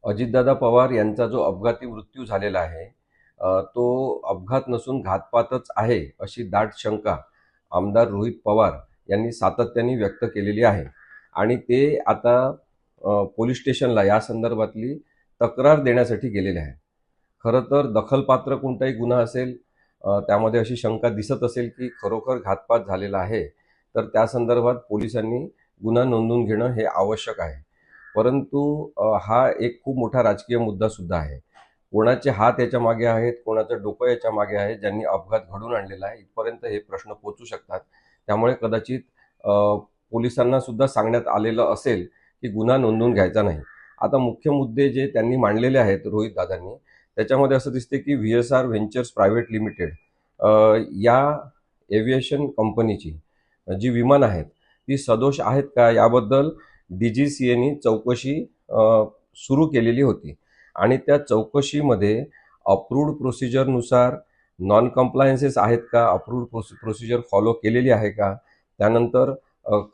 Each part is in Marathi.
अजितदादा पवार यांचा जो अपघाती मृत्यू झालेला आहे तो अपघात नसून घातपातच आहे अशी दाट शंका आमदार रोहित पवार यांनी सातत्याने व्यक्त केलेली आहे आणि ते आता पोलीस स्टेशनला या संदर्भातली तक्रार देण्यासाठी गेलेले आहे. खरं तर दखलपात्र कोणताही गुन्हा असेल त्यामध्ये अशी शंका दिसत असेल की खरोखर घातपात झालेला आहे तर त्या संदर्भात पोलिसांनी गुन्हा नोंदवून घेणं हे आवश्यक आहे. परंतु हा एक खूप मोठा राजकीय मुद्दा सुद्धा आहे. कोणाचे हात याच्या मागे आहेत, कोणाचं डोकं याच्या मागे आहे, ज्यांनी अपघात घडवून आणलेला आहे, इथपर्यंत हे प्रश्न पोहोचू शकतात. त्यामुळे कदाचित पोलिसांना सुद्धा सांगण्यात आलेलं असेल की गुन्हा नोंदवून घ्यायचा नाही. आता मुख्य मुद्दे जे त्यांनी मांडलेले आहेत रोहित दादांनी, त्याच्यामध्ये असं दिसते की VSR व्हेंचर्स प्रायव्हेट लिमिटेड या एव्हिएशन कंपनीची जी विमान आहेत ती सदोष आहेत का याबद्दल DGCAनी चौकशी सुरू केलेली होती आणि त्या चौकशीमध्ये अप्रूव्ड प्रोसिजरनुसार नॉन कम्प्लायन्सेस आहेत का, अप्रूव्ड प्रोसिजर फॉलो केलेली आहे का, त्यानंतर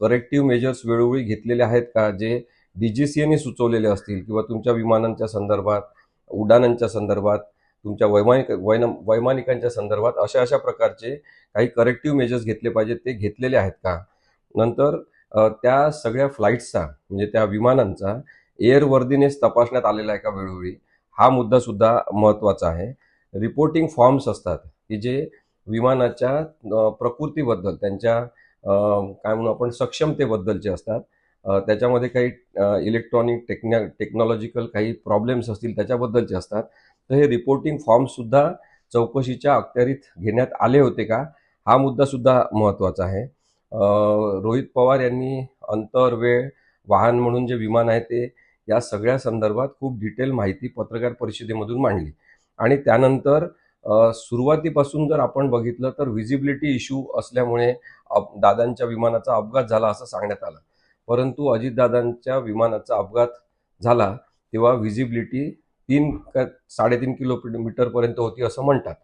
करेक्टिव्ह मेजर्स वेळोवेळी घेतलेले आहेत का जे DGCAने सुचवलेले असतील किंवा तुमच्या विमानांच्या संदर्भात, उड्डाणांच्या संदर्भात, तुमच्या वैमानिकांच्या संदर्भात अशा प्रकारचे काही करेक्टिव्ह मेजर्स घेतले पाहिजेत ते घेतलेले आहेत का. नंतर त्या सगळ्या फ्लाईट्सचा म्हणजे त्या विमानांचा एअरवर्दीनेस तपासण्यात आलेला आहे का वेळोवेळी, हा मुद्दा सुद्धा महत्त्वाचा आहे. रिपोर्टिंग फॉर्म्स असतात की जे विमानाच्या प्रकृतीबद्दल, त्यांच्या काय म्हणू आपण सक्षमतेबद्दलचे असतात, त्याच्यामध्ये काही इलेक्ट्रॉनिक टेक्नॉलॉजिकल काही प्रॉब्लेम्स असतील त्याच्याबद्दलचे असतात. तर हे रिपोर्टिंग फॉर्म्ससुद्धा चौकशीच्या अखत्यारीत घेण्यात आले होते का, हा मुद्दासुद्धा महत्त्वाचा आहे. रोहित पवार यांनी अंतर, वेळ, वाहन म्हणून जे विमान आहे ते या सगळ्या संदर्भात खूप डिटेल माहिती पत्रकार परिषदेमधून मांडली आणि त्यानंतर सुरुवातीपासून जर आपण बघितलं तर व्हिजिबिलिटी इश्यू असल्यामुळे दादांच्या विमानाचा अपघात झाला असं सांगण्यात आलं. परंतु अजितदादांच्या विमानाचा अपघात झाला तेव्हा व्हिजिबिलिटी 3 का 3.5 किलोमीटरपर्यंत होती असं म्हणतात.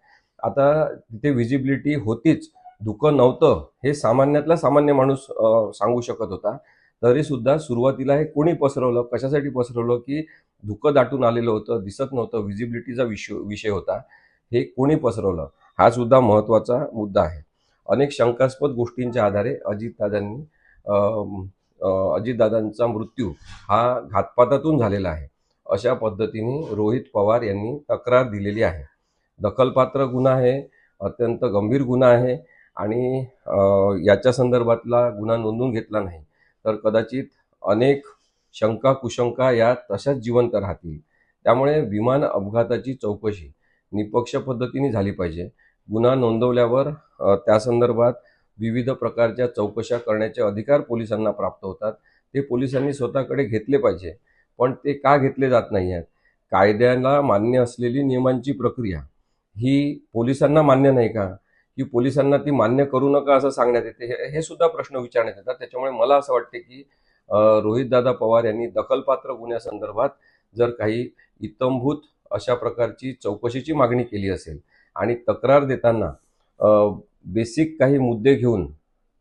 आता तिथे व्हिजिबिलिटी होतीच, धुकं नव्हतं हे सामान्यातला सामान्य माणूस सांगू शकत होता. तरी सुद्धा सुरुवातीला हे कोणी पसरवलं, कशासाठी पसरवलं की धुकं दाटून आलेलं होतं, दिसत नव्हतं, व्हिजिबिलिटीचा विषय होता, हे कोणी पसरवलं हा सुद्धा महत्त्वाचा मुद्दा आहे. अनेक शंकास्पद गोष्टींच्या आधारे अजितदादांचा मृत्यू हा घातपातातून झालेला आहे अशा पद्धतीने रोहित पवार यांनी तक्रार दिलेली आहे. दखलपात्र गुन्हा आहे, अत्यंत गंभीर गुन्हा आहे आणि याच्या संदर्भातला गुन्हा नोंदवून घेतला नाही तर कदाचित अनेक शंका कुशंका या तशाच जिवंत राहतील. त्यामुळे विमान अपघाताची चौकशी निपक्ष पद्धतीने झाली पाहिजे. गुन्हा नोंदवल्यावर त्या संदर्भात विविध प्रकारच्या चौकशा करण्याचे अधिकार पोलिसांना प्राप्त होतात. ते पोलिसांनी स्वतःकडे घेतले पाहिजे. पण ते का घेतले जात नाही आहेत? कायद्याला मान्य असलेली नियमांची प्रक्रिया ही पोलिसांना मान्य नाही का, की पोलिसांना ती मान्य करू नका असं सांगण्यात येते, हे सुद्धा प्रश्न विचारण्यात येतात. त्याच्यामुळे मला असं वाटते की रोहितदादा पवार यांनी दखलपात्र गुन्ह्यासंदर्भात जर काही इत्थंभूत अशा प्रकारची चौकशीची मागणी केली असेल आणि तक्रार देताना बेसिक काही मुद्दे घेऊन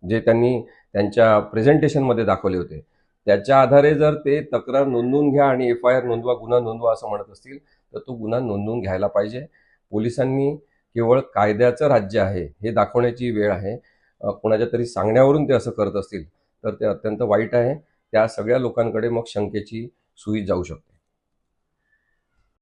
जे त्यांनी त्यांच्या प्रेझेंटेशनमध्ये दाखवले होते त्याच्या आधारे जर ते तक्रार नोंदवून घ्या आणि FIR नोंदवा, गुन्हा नोंदवा असं म्हणत असतील तर तो गुन्हा नोंदवून घ्यायला पाहिजे. पोलिसांनी केवळ कायद्याचं राज्य आहे हे दाखवण्याची वेळ आहे. कोणाच्या तरी सांगण्यावरून ते असं करत असतील तर ते अत्यंत वाईट आहे. त्या सगळ्या लोकांकडे मग शंकेची सुई जाऊ शकते.